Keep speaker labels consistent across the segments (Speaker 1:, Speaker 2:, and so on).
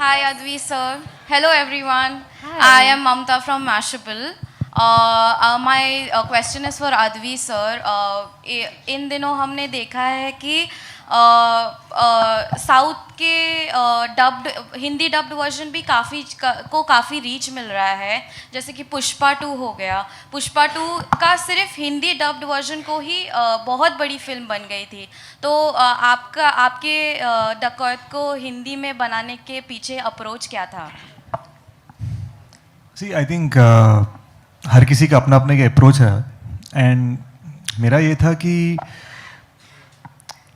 Speaker 1: Hi, Advi sir. Hello, everyone.
Speaker 2: Hi.
Speaker 1: I am Mamta from Mashable. My question is for Advi sir. इन दिनों हमने देखा है कि south के डब्ड हिंदी डब्ड वर्जन भी काफ़ी रीच मिल रहा है, जैसे कि पुष्पा 2 हो गया. पुष्पा 2 का सिर्फ हिंदी डब्ड वर्जन को ही बहुत बड़ी फिल्म बन गई थी. तो आपके डकैत को हिंदी में बनाने के पीछे अप्रोच क्या था?
Speaker 3: सी आई थिंक हर किसी का अपना अपने का अप्रोच है. एंड मेरा ये था कि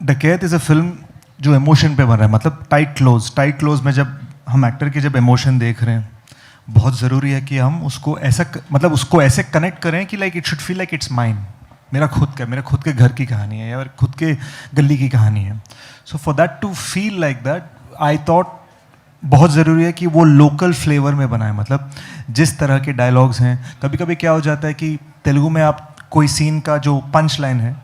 Speaker 3: डकैत इज़ अ फिल्म जो इमोशन पे बन रहा है. मतलब टाइट क्लोज में जब हम एक्टर के जब इमोशन देख रहे हैं, बहुत ज़रूरी है कि हम उसको उसको ऐसे कनेक्ट करें कि like it should feel like it's mine. मेरे खुद के घर की कहानी है या खुद के गली की कहानी है. So for that to feel like that I thought बहुत ज़रूरी है कि वो लोकल फ्लेवर में बनाए. मतलब जिस तरह के डायलॉग्स हैं, कभी कभी क्या हो जाता है कि तेलुगु में आप कोई सीन का जो पंच लाइन है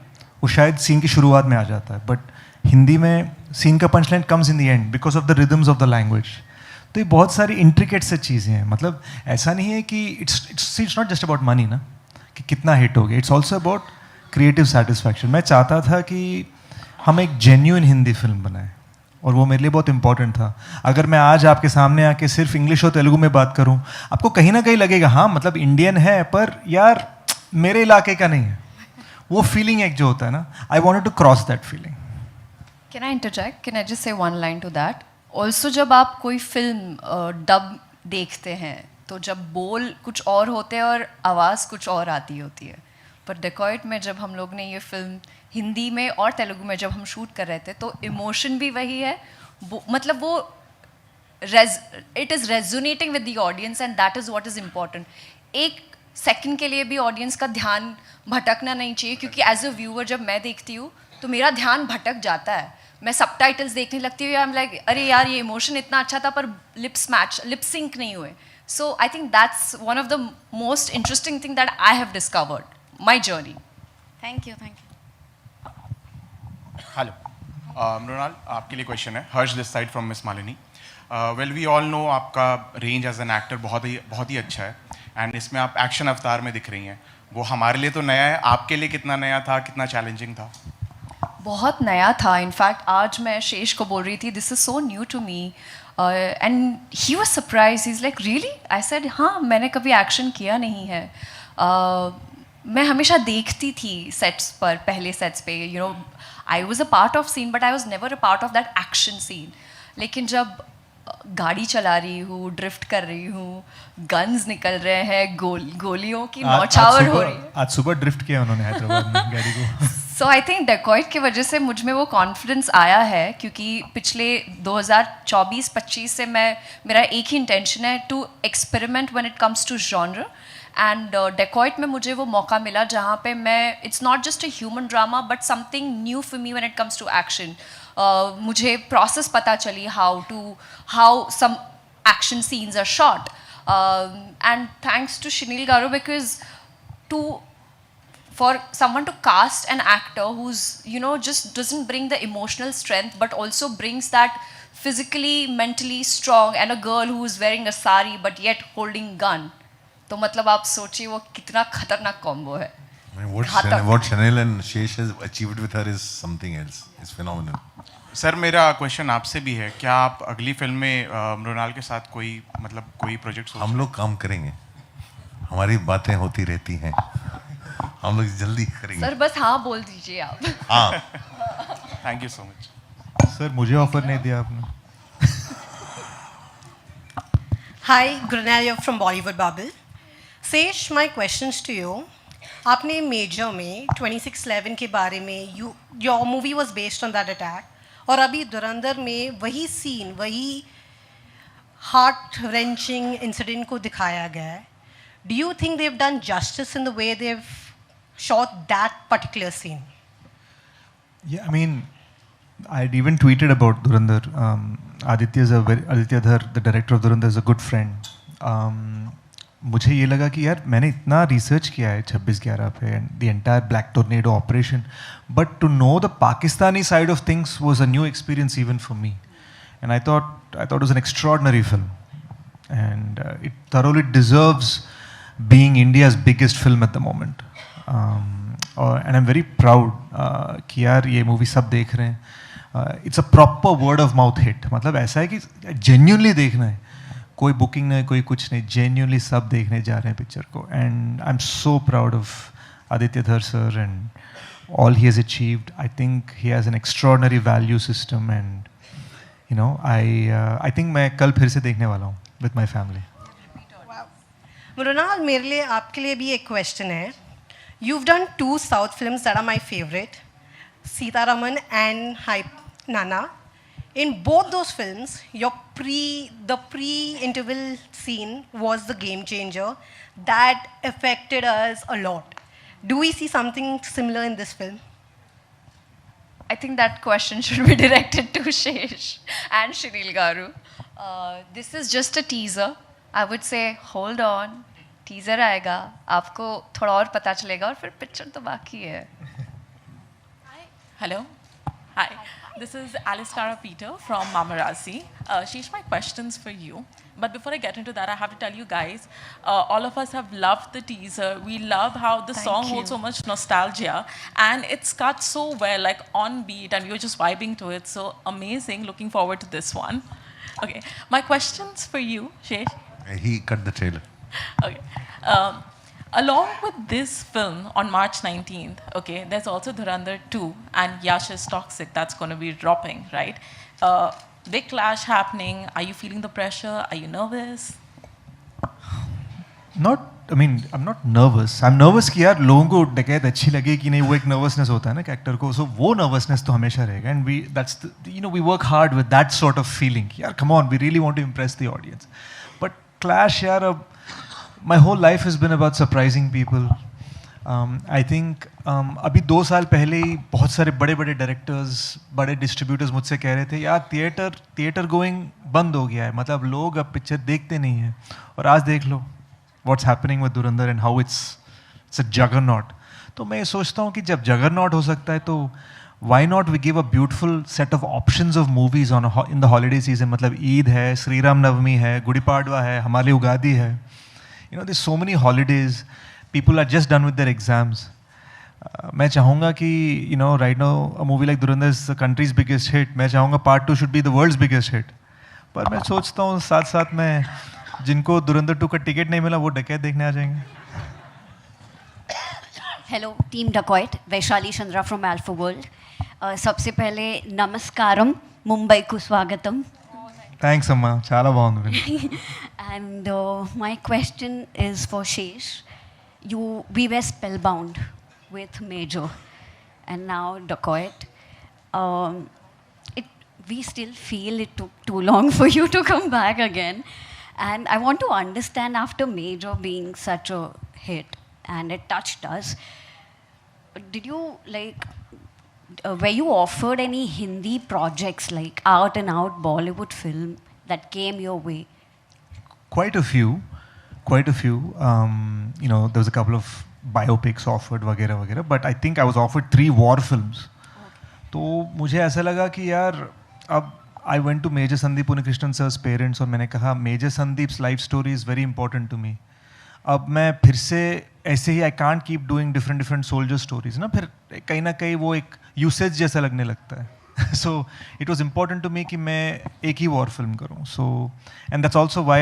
Speaker 3: वो शायद सीन की शुरुआत में आ जाता है, बट हिंदी में सीन का punch line comes in the end because of the rhythms of the language. तो ये बहुत सारी इंट्रिकेट से चीज़ें हैं. मतलब ऐसा नहीं है कि it's not just about money ना, कि कितना हिट हो गया. It's also about creative satisfaction. मैं चाहता था कि हम एक जेन्यून हिंदी फिल्म बनाएं और वो मेरे लिए बहुत इंपॉर्टेंट था. अगर मैं आज आपके सामने आके सिर्फ इंग्लिश और तेलुगु में बात करूं, आपको कहीं ना कहीं लगेगा हाँ मतलब इंडियन है, पर यार मेरे इलाके का नहीं है. वो फीलिंग एक जो होता है ना, I wanted to cross that feeling.
Speaker 2: Can I interject? Can I just say one line to that? Also, जब आप कोई फिल्म डब देखते हैं तो जब बोल कुछ और होते हैं और आवाज़ कुछ और आती होती है. पर डेकॉइट में जब हम लोग ने ये फिल्म हिंदी में और तेलुगु में जब हम शूट कर रहे थे तो इमोशन भी वही है. मतलब वो it is resonating with the audience and that is what is important. एक सेकंड के लिए भी ऑडियंस का ध्यान भटकना नहीं चाहिए, क्योंकि एज अ व्यूअर जब मैं देखती हूँ तो मेरा ध्यान भटक जाता है. मैं सबटाइटल्स देखने लगती हूँ, आई एम लाइक अरे यार ये इमोशन इतना अच्छा था पर लिप सिंक नहीं हुए. So I think that's one of the most interesting thing that I have discovered my journey.
Speaker 1: Thank you.
Speaker 4: Hello Mrunal, आपके लिए क्वेश्चन है. Harsh this side from miss Malini. Well we all know आपका रेंज एज एन एक्टर बहुत ही अच्छा है and इसमें आप एक्शन अवतार में दिख रही हैं. वो हमारे लिए तो नया है, आपके लिए कितना नया था, कितना चैलेंजिंग था?
Speaker 2: बहुत नया था. इनफैक्ट आज मैं शेष को बोल रही थी this is so new to me and he was surprise. He is like really. I said हाँ मैंने कभी एक्शन किया नहीं है. मैं हमेशा देखती थी सेट्स पर, पहले सेट्स पे you know I was a part of scene but I was never a part of that action scene. लेकिन जब गाड़ी चला रही हूँ, ड्रिफ्ट कर रही हूँ, गन्स निकल रहे हैं, गोलियों की नौछावर हो रही है.
Speaker 3: आज सुबह ड्रिफ्ट किया उन्होंने हैदराबाद में गाड़ी को.
Speaker 2: सो आई थिंक डेकॉइट की वजह से मुझ में वो कॉन्फिडेंस आया है, क्योंकि पिछले 2024-25 से मेरा एक ही इंटेंशन है to experiment when it comes to genre. And Dacoit में मुझे वो मौका मिला जहाँ पे मैं it's not just a human drama but something new for me when it comes to action. मुझे प्रोसेस पता चली how some action scenes are shot and thanks to Shaneil गारो because for someone to cast an actor who's just doesn't bring the emotional strength but also brings that physically mentally strong, and a girl who is wearing a sari but yet holding gun. तो मतलब आप सोचिए वो कितना खतरनाक combo है.
Speaker 5: What Chanel and Shesh has achieved with her is something else. It's phenomenal.
Speaker 4: Sir मेरा question आपसे भी है, क्या आप अगली फिल्म में मृणाल के साथ कोई प्रोजेक्ट?
Speaker 5: हम लोग काम करेंगे, हमारी बातें होती रहती हैं, हम लोग जल्दी करेंगे.
Speaker 2: सर बस हाँ बोल दीजिए आप.
Speaker 5: हाँ.
Speaker 4: Thank you so much.
Speaker 3: Sir मुझे ऑफर नहीं दिया आपने.
Speaker 6: Hi, Grunalia from Bollywood Bubble. Sesh, my questions to you. आपने मेजर में 26/11 के बारे में your movie was based on that attack, और अभी धुरंधर में वही सीन, वही हार्ट wrenching इंसिडेंट को दिखाया गया है. Do you think they've done justice in the way they've shot that particular scene?
Speaker 3: Yeah, I mean, I'd even tweeted about Dhurandhar. Aditya Dhar, the director of Dhurandhar, is a good friend. मुझे ये लगा कि यार मैंने इतना research किया है 26/11 पे and the entire Black Tornado operation, but to know the Pakistani side of things was a new experience even for me. And I thought I thought it was an extraordinary film, and it thoroughly deserves being India's biggest film at the moment. And I'm very proud कि यार ये movie सब देख रहे हैं. It's a proper word of mouth hit. मतलब ऐसा है कि genuinely देखना है. कोई booking नहीं, कोई कुछ नहीं. Genuinely सब देखने जा रहे हैं picture को. And I'm so proud of Aditya Dhar sir and all he has achieved. I think he has an extraordinary value system, and you know, I think मैं कल फिर से देखने वाला हूँ with my family.
Speaker 6: मृणाल, मेरे लिए आपके लिए भी एक क्वेश्चन है. You've done 2 South films that are my favorite, Sitaraman and Hype Nana. In both those films, the pre-interval scene was the game changer that affected us a lot. Do we see something similar in this film?
Speaker 2: I think that question should be directed to Shesh and Shinil Garu. This is just a teaser. I would say, hold on. Teaser आएगा, आपको थोड़ा और पता चलेगा और फिर picture तो बाकी है.
Speaker 7: Hello. Hi. This is Alistara Peter from Mamarazzi. Sheesh, my question's for you. But before I get into that, I have to tell you guys, all of us have loved the teaser. We love how the song holds so much nostalgia. And it's cut so well, like on beat, and we were just vibing to it. So amazing. Looking forward to this one. Okay. My question's for you, Sheesh.
Speaker 5: He cut the trailer.
Speaker 7: Okay. Along with this film on March 19th, okay, there's also Dhurandhar 2 and Yash is Toxic that's going to be dropping, right? Big clash happening. Are you feeling the pressure? Are you nervous?
Speaker 3: I'm not nervous. I'm nervous कि यार लोगों को डकैत अच्छी लगे कि नहीं, वो एक nervousness होता है ना कैरेक्टर को. So वो nervousness तो हमेशा रहेगा. And we work hard with that sort of feeling. यार come on, we really want to impress the audience. But clash यार, my whole life has been about surprising people. I think अभी 2 साल पहले ही बहुत सारे बड़े बड़े डायरेक्टर्स, बड़े डिस्ट्रीब्यूटर्स मुझसे कह रहे थे यार थिएटर गोइंग बंद हो गया है, मतलब लोग अब पिक्चर देखते नहीं हैं. और आज देख लो what's happening with Dhurandhar and how it's a juggernaut. तो मैं ये सोचता हूँ कि जब जगरनॉट हो सकता है तो why not we give a beautiful set of options of movies in the holiday season. मतलब ईद है, श्री राम नवमी है, गुड़ी पाड़वा है, हमारी उगादी है. You know, there's so many holidays. People are just done with their exams. मैं चाहूँगा कि right now a movie like Dhurandhar is the country's biggest hit. मैं चाहूँगा part 2 should be the world's biggest hit. पर मैं सोचता हूँ साथ साथ में जिनको Dhurandhar 2 का टिकट नहीं मिला वो डकैत देखने आ जाएंगे.
Speaker 8: Hello, Team Dacoit, Vaishali Chandra from Alpha World. सबसे पहले नमस्कारम, मुंबई को स्वागतम.
Speaker 3: Thanks अम्मा, చాలా బాగుంది.
Speaker 8: And my question is for Shesh. We were spellbound with Major, and now Dacoit. We still feel it took too long for you to come back again. And I want to understand, after Major being such a hit and it touched us, did you were you offered any Hindi projects, like out and out Bollywood film that came your way?
Speaker 3: Quite a few. There was a couple of biopics offered वगैरह वगैरह, but I think I was offered 3 war films. तो मुझे ऐसा लगा कि यार अब I went to Major Sandeep Unnikrishnan sir's parents और मैंने कहा Major Sandeep's life story is very important to me. अब मैं फिर से ऐसे ही I can't keep doing different soldier stories ना, फिर कहीं ना कहीं वो एक usage जैसा लगने लगता है. So it was important to me कि मैं एक ही war film करूँ. So and that's also why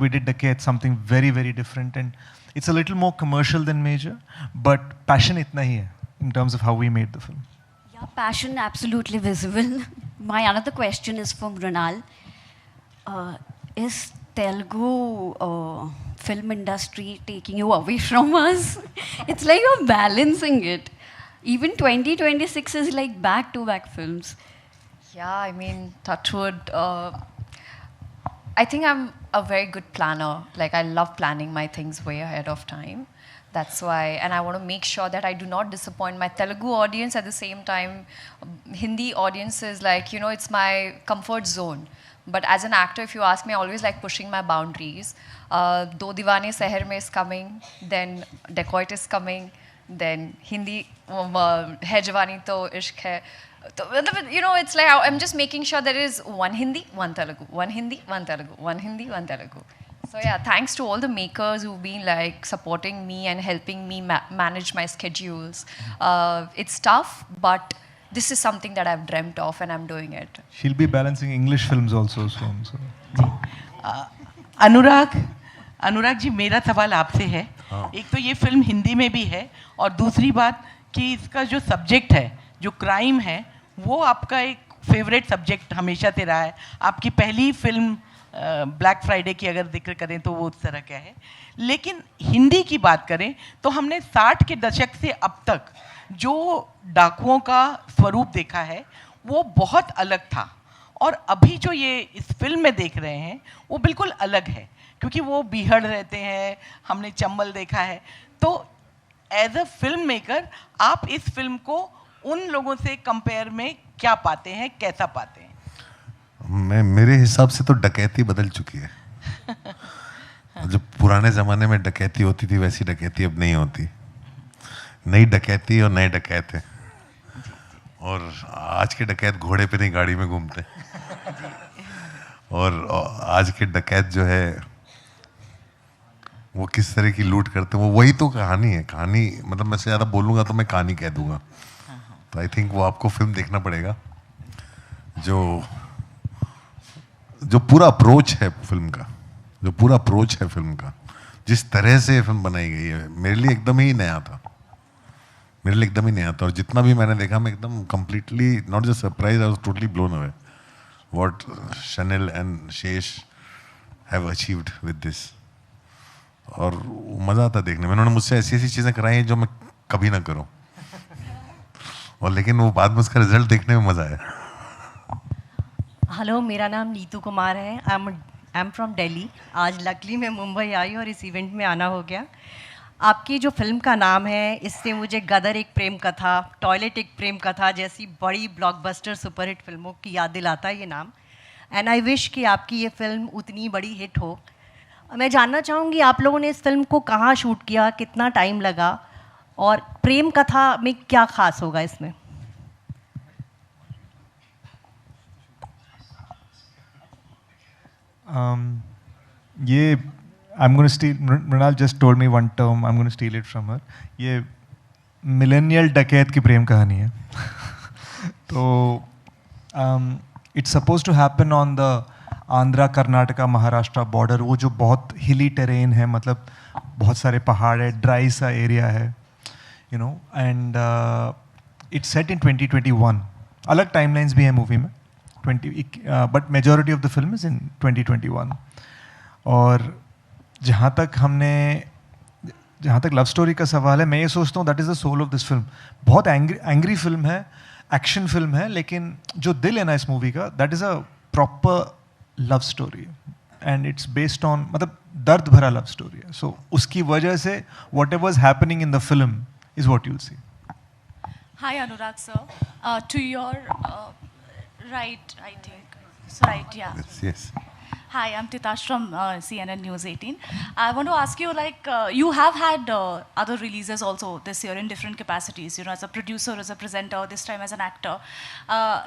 Speaker 3: we did Dacoit, something very very different, and it's a little more commercial than Major, but passion इतना ही है in terms of how we made the film.
Speaker 8: Yeah, passion absolutely visible. My another question is from Mrunal. Is Telugu film industry taking you away from us? It's like you're balancing it. Even 2026 is like back-to-back films.
Speaker 2: Yeah, I mean, touchwood. I think I'm a very good planner. Like, I love planning my things way ahead of time. That's why, and I want to make sure that I do not disappoint my Telugu audience. At the same time, Hindi audience is like, it's my comfort zone. But as an actor, if you ask me, I always like pushing my boundaries. Do Divane Seher Mein is coming, then Dacoit is coming, then Hindi Hai Jawani To Ishq Hai. So, you know, it's like I'm just making sure there is one Hindi, one Telugu, one Hindi, one Telugu, one Hindi, one Telugu. So yeah, thanks to all the makers who've been like supporting me and helping me manage my schedules. It's tough, but this is something that I've dreamt of and I'm doing it.
Speaker 3: She'll be balancing English films also soon. So.
Speaker 9: Anurag ji, मेरा सवाल आपसे है। एक तो ये film Hindi में भी है और दूसरी बात कि इसका जो सब्जेक्ट है, जो क्राइम है, वो आपका एक फेवरेट सब्जेक्ट हमेशा से रहा है। आपकी पहली फिल्म ब्लैक फ्राइडे की अगर जिक्र करें तो वो उस तरह का है। लेकिन हिंदी की बात करें तो हमने 60 के दशक से अब तक जो डाकुओं का स्वरूप देखा है वो बहुत अलग था, और अभी जो ये इस फिल्म में देख रहे हैं वो बिल्कुल अलग है, क्योंकि वो बीहड़ रहते हैं, हमने चंबल देखा है। तो एज अ फिल्म मेकर आप इस फिल्म को उन लोगों से कंपेयर में क्या पाते हैं, कैसा पाते हैं?
Speaker 5: मेरे हिसाब से तो डकैती बदल चुकी है। जो पुराने ज़माने में डकैती होती थी वैसी डकैती अब नहीं होती। नई डकैती और नए डकैत हैं, और आज के डकैत घोड़े पे नहीं गाड़ी में घूमते। और आज के डकैत जो है वो किस तरह की लूट करते हैं, वो वही तो कहानी है। कहानी मतलब मैं से ज़्यादा बोलूँगा तो मैं कहानी कह दूँगा। तो आई थिंक वो आपको फिल्म देखना पड़ेगा। जो पूरा अप्रोच है फिल्म का, जो पूरा अप्रोच है फिल्म का, जिस तरह से फिल्म बनाई गई है, मेरे लिए एकदम ही नया था। मेरे लिए एकदम ही नया था, और जितना भी मैंने देखा मैं एकदम completely not just surprise, I was totally blown away what Shaneil and Sesh have achieved with this. और मज़ा आता देखने में। उन्होंने मुझसे ऐसी ऐसी चीज़ें कराई हैं जो मैं कभी ना करूं, और लेकिन वो बाद में उसका रिजल्ट देखने में मज़ा आया।
Speaker 10: हेलो, मेरा नाम नीतू कुमार है। I am from Delhi. आज लकली मैं मुंबई आई और इस इवेंट में आना हो गया। आपकी जो फिल्म का नाम है, इससे मुझे गदर एक प्रेम कथा, टॉयलेट एक प्रेम कथा जैसी बड़ी ब्लॉकबस्टर सुपरहिट फिल्मों की याद दिलाता है ये नाम। एंड आई विश कि आपकी ये फिल्म उतनी बड़ी हिट हो। मैं जानना चाहूँगी आप लोगों ने इस फिल्म को कहाँ शूट किया, कितना टाइम लगा, और प्रेम कथा में क्या खास होगा इसमें?
Speaker 3: ये I'm going to steal, Mrinal just told me one term, I'm going to steal it from her. ये मिलेनियल डकैत की प्रेम कहानी है। तो it's suppose to happen on the Andhra Karnataka Maharashtra border, वो जो बहुत हिली टेरेन है, मतलब बहुत सारे पहाड़ है, ड्राई सा एरिया है, you know. And it's set in 2021। अलग टाइमलाइंस भी है मूवी में, but majority of the film is in 2021। और जहाँ तक लव स्टोरी का सवाल है, मैं ये सोचता हूँ that is the soul of this film. बहुत एंग्री फिल्म है, एक्शन फिल्म है, लेकिन जो दिल है ना इस मूवी का, that is a proper love story, and it's based on, मतलब दर्द भरा लव स्टोरी है। सो उसकी वजह से what ever is happening in the film is what you'll see.
Speaker 11: Hi Anurag sir, to your right, I think. So, right, yeah.
Speaker 5: Yes.
Speaker 11: Hi, I'm Titash from CNN News 18. I want to ask you, like, you have had other releases also this year in different capacities, you know, as a producer, as a presenter, this time as an actor.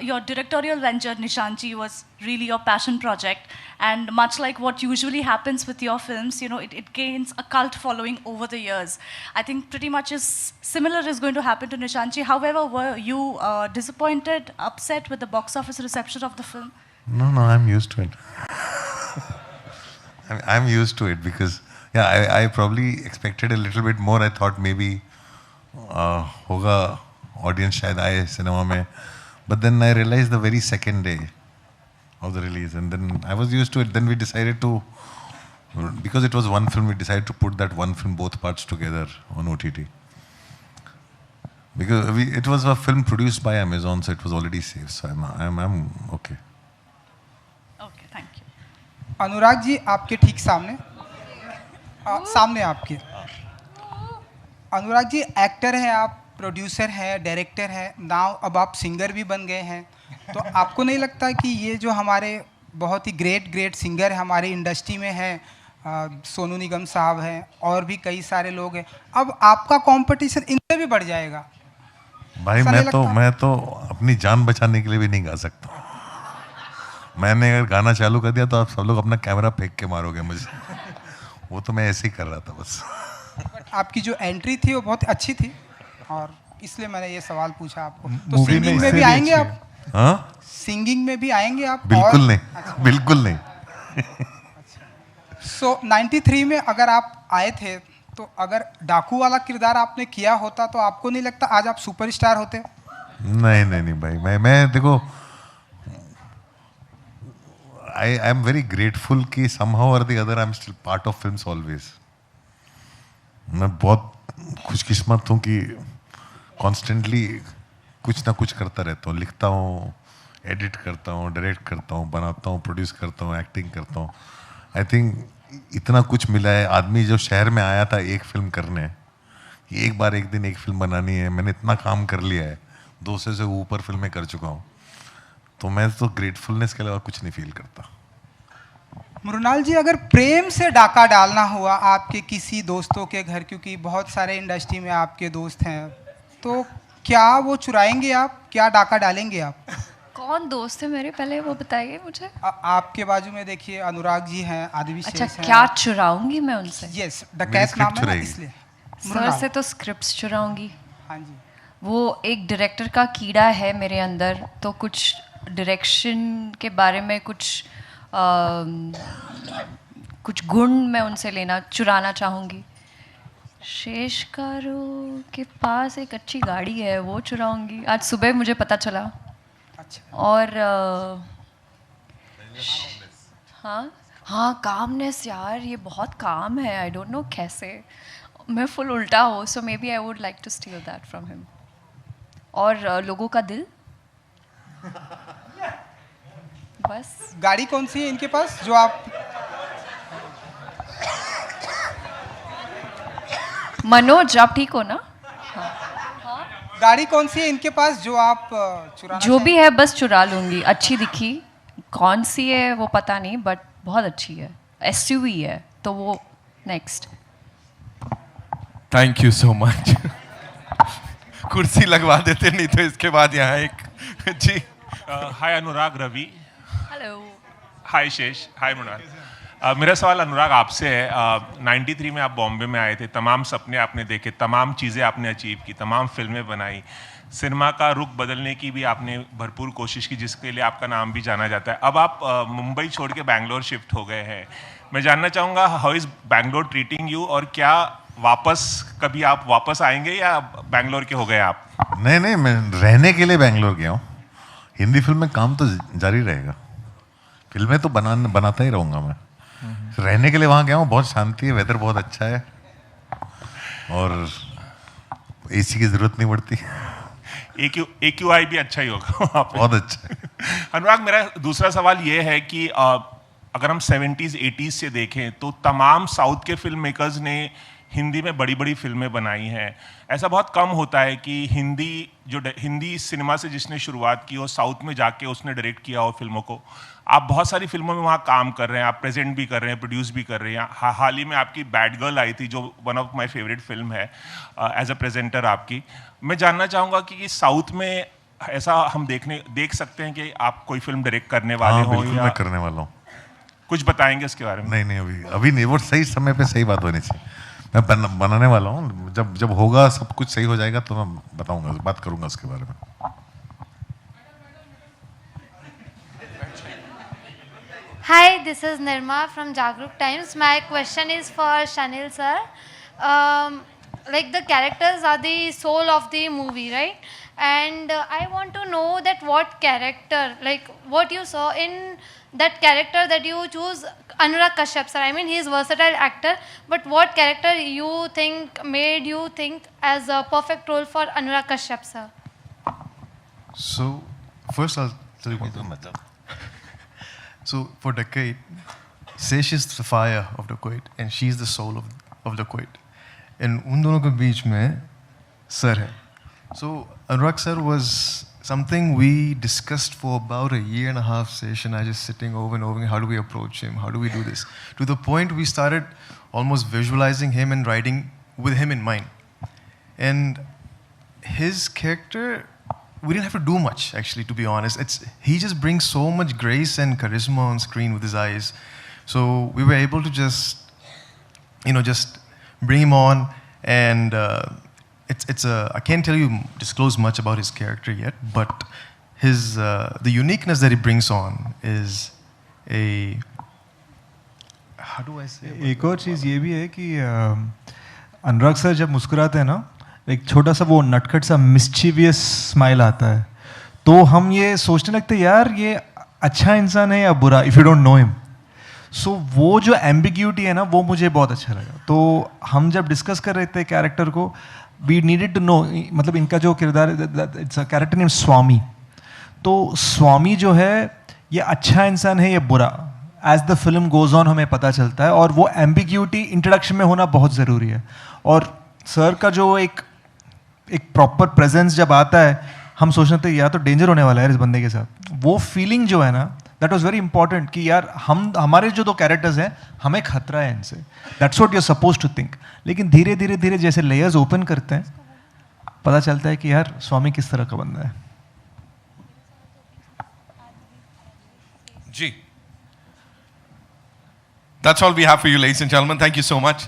Speaker 11: Your directorial venture, Nishanchi, was really your passion project. And much like what usually happens with your films, you know, it gains a cult following over the years. I think pretty much similar is going to happen to Nishanchi. However, were you disappointed, upset with the box office reception of the film?
Speaker 5: No, I'm used to it. I'm used to it because, yeah, I probably expected a little bit more. I thought maybe hoga audience shayad aaye cinema mein, but then I realized the very second day of the release, and then I was used to it. Then we decided to, because it was one film, we decided to put that one film, both parts together on OTT. Because it was a film produced by Amazon, so it was already safe. So I'm okay.
Speaker 11: Okay, thank you.
Speaker 12: Anurag ji, आपके ठीक सामने सामने आपके। Anurag ji, actor हैं आप, producer हैं, director हैं, now अब आप सिंगर भी बन गए हैं। तो आपको नहीं लगता कि ये जो हमारे बहुत ही ग्रेट सिंगर हमारे इंडस्ट्री में हैं, सोनू निगम साहब हैं और भी कई सारे लोग हैं, अब आपका कंपटीशन इनसे भी बढ़ जाएगा?
Speaker 5: भाई
Speaker 12: ऐसा नहीं लगता?
Speaker 5: मैं तो अपनी जान बचाने के लिए भी नहीं गा सकता। मैंने अगर गाना चालू कर दिया तो आप सब लोग अपना कैमरा फेंक के मारोगे मुझे। वो तो मैं ऐसे ही कर रहा था बस।
Speaker 12: आपकी जो एंट्री थी वो बहुत अच्छी थी और इसलिए मैंने ये सवाल पूछा आपको। तो
Speaker 3: मूवी में
Speaker 12: सिंगिंग में
Speaker 3: इससे
Speaker 12: भी
Speaker 3: भी
Speaker 12: आएंगे
Speaker 3: अच्छी
Speaker 12: आप?
Speaker 5: हाँ,
Speaker 12: सिंगिंग में भी आएंगे आप?
Speaker 5: बिल्कुल नहीं,
Speaker 12: अच्छा।
Speaker 5: बिल्कुल नहीं।
Speaker 12: सो 93 में अगर आप आए थे तो अगर डाकू वाला किरदार आपने किया होता तो आपको नहीं लगता आज आप सुपरस्टार होते?
Speaker 5: नहीं नहीं नहीं भाई, मैं देखो, आई एम वेरी ग्रेटफुल कि समहाउ और the other I am still part of films always. मैं बहुत खुशकिस्मत हूँ कि कॉन्स्टेंटली कुछ ना कुछ करता रहता हूँ, लिखता हूँ, एडिट करता हूँ, डायरेक्ट करता हूँ, बनाता हूँ, प्रोड्यूस करता हूँ, एक्टिंग करता हूँ। आई थिंक इतना कुछ मिला है। आदमी जो शहर में आया था एक फिल्म करने, एक बार एक दिन एक फिल्म बनानी है, मैंने इतना काम कर लिया है, 200 से ऊपर फिल्में कर चुका हूँ, तो मैं तो ग्रेटफुलनेस के अलावा कुछ नहीं फील करता।
Speaker 12: मृणाल जी, अगर प्रेम से डाका डालना हुआ आपके किसी दोस्तों के घर, क्योंकि बहुत सारे इंडस्ट्री में आपके दोस्त हैं, तो क्या वो चुराएंगे आप? क्या डाका डालेंगे आप?
Speaker 2: कौन दोस्त है मेरे, पहले वो बताइए मुझे।
Speaker 12: आपके बाजू में देखिए अनुराग जी हैं, आदिवी
Speaker 2: अच्छा,
Speaker 12: शेष हैं।
Speaker 2: क्या चुराऊंगी मैं उनसे?
Speaker 12: यस, डकैत नाम है ना, इसलिए।
Speaker 2: सर से तो स्क्रिप्ट्स चुराऊंगी।
Speaker 12: हाँ जी।
Speaker 2: वो एक डायरेक्टर का कीड़ा है मेरे अंदर, तो कुछ डायरेक्शन के बारे में कुछ गुण मैं उनसे चुराना चाहूँगी। शेषकारो के पास एक अच्छी गाड़ी है, वो चुराऊंगी। आज सुबह मुझे पता चला।
Speaker 12: अच्छा।
Speaker 2: और हाँ, कामनेस यार, ये बहुत काम है। आई डोंट नो कैसे, मैं फुल उल्टा हूँ, so maybe I would like to steal that from him. और लोगों का दिल, बस।
Speaker 12: गाड़ी कौन सी है इनके पास जो आप?
Speaker 2: मनोज, आप ठीक हो ना?
Speaker 12: गाड़ी कौन सी है इनके पास जो आप चुराना
Speaker 2: जो भी है बस चुरा लूंगी। अच्छी दिखी, कौन सी है वो पता नहीं, बट बहुत अच्छी है, SUV है, तो वो next.
Speaker 13: Thank you so much. कुर्सी लगवा देते, नहीं तो इसके बाद यहाँ एक जी।
Speaker 14: हाय अनुराग, रवि।
Speaker 2: हेलो।
Speaker 14: हाय शेष, हाय मृणाल। मेरा सवाल अनुराग आपसे है। 93 में आप बॉम्बे में आए थे, तमाम सपने आपने देखे, तमाम चीज़ें आपने अचीव की, तमाम फिल्में बनाई, सिनेमा का रुख बदलने की भी आपने भरपूर कोशिश की, जिसके लिए आपका नाम भी जाना जाता है। अब आप मुंबई छोड़ के बैंगलोर शिफ्ट हो गए हैं। मैं जानना चाहूँगा, how is Bangalore treating you, और क्या कभी आप वापस आएंगे या बैंगलोर के हो गए आप?
Speaker 5: नहीं, मैं रहने के लिए बैंगलोर गया हूँ। हिंदी फिल्म में काम तो जारी रहेगा, फिल्में तो बनाता ही रहूँगा मैं। रहने के लिए वहाँ गया हूँ, बहुत शांति है, वेदर बहुत अच्छा है और AC की जरूरत नहीं पड़ती।
Speaker 14: AQI भी अच्छा ही होगा वहाँ पे।
Speaker 5: बहुत अच्छा है।
Speaker 14: अनुराग, मेरा दूसरा सवाल ये है कि अगर हम 70s 80s से देखें तो तमाम साउथ के फिल्म मेकर्स ने हिंदी में बड़ी बड़ी फिल्में बनाई हैं। ऐसा बहुत कम होता है कि हिंदी सिनेमा से जिसने शुरुआत की हो, साउथ में जाके उसने डायरेक्ट किया हो फिल्मों को। आप बहुत सारी फिल्मों में वहाँ काम कर रहे हैं, आप प्रेजेंट भी कर रहे हैं, प्रोड्यूस भी कर रहे हैं। हाल ही में आपकी बैड गर्ल आई थी, जो one of my favourite film है एज अ प्रेजेंटर आपकी। मैं जानना चाहूँगा कि साउथ में ऐसा हम देख सकते हैं कि आप कोई फिल्म डायरेक्ट करने वाले हो?
Speaker 5: बिल्कुल, मैं करने वाला हूँ।
Speaker 14: कुछ बताएंगे इसके बारे में?
Speaker 5: नहीं, अभी नहीं, वो सही समय पे सही बात होनी चाहिए। मैं बनाने वाला हूँ, जब होगा, सब कुछ सही हो जाएगा तो मैं बताऊंगा, बात करूंगा उसके बारे में।
Speaker 15: Hi, this is Nirma from Jagruk Times. My question is for Shanil sir. Like the characters are the soul of the movie, right? And I want to know that what character, like what you saw in that character that you choose, Anurag Kashyap sir. I mean, he is versatile actor, but what character you think made you think as a perfect role for Anurag Kashyap sir?
Speaker 16: So first I'll tell you what. So for Dacoit, Sesh is the fire of Dacoit and she's the soul of Dacoit. And उन दोनों के बीच में sir है. So Anurag sir was something we discussed for about a year and a half. Sesh and I just sitting over and over, how do we approach him? How do we do this? To the point we started almost visualizing him and writing with him in mind. And his character, we didn't have to do much, actually, to be honest. He just brings so much grace and charisma on screen with his eyes. So we were able to just bring him on, and I can't disclose much about his character yet, but the uniqueness that he brings on is how do I say?
Speaker 3: एक और चीज़ ये भी है कि अनुराग sir जब मुस्कुराते हैं ना, एक छोटा सा वो नटखट सा मिस्चीवियस स्माइल आता है, तो हम ये सोचने लगते हैं यार ये अच्छा इंसान है या बुरा, if you don't know him. So वो जो एम्बिग्यूटी है ना, वो मुझे बहुत अच्छा लगा. तो हम जब डिस्कस कर रहे थे कैरेक्टर को, वी नीडेड टू नो, मतलब इनका जो किरदार, इट्स अ कैरेक्टर नेम स्वामी. तो स्वामी जो है ये अच्छा इंसान है या बुरा, as the film goes on हमें पता चलता है. और वो एम्बिग्यूटी इंट्रोडक्शन में होना बहुत ज़रूरी है. और सर का जो एक प्रॉपर प्रेजेंस जब आता है, हम सोचते थे यार तो डेंजर होने वाला है इस बंदे के साथ. वो फीलिंग जो है ना, दैट वाज वेरी इंपॉर्टेंट कि यार हमारे जो दो कैरेक्टर्स हैं, हमें खतरा है इनसे. That's what you are suppose to think. लेकिन धीरे धीरे धीरे जैसे लेयर्स ओपन करते हैं, पता चलता है कि यार स्वामी किस तरह का बंदा है.
Speaker 13: जी, that's all we have for you, ladies and gentlemen. Thank you so much.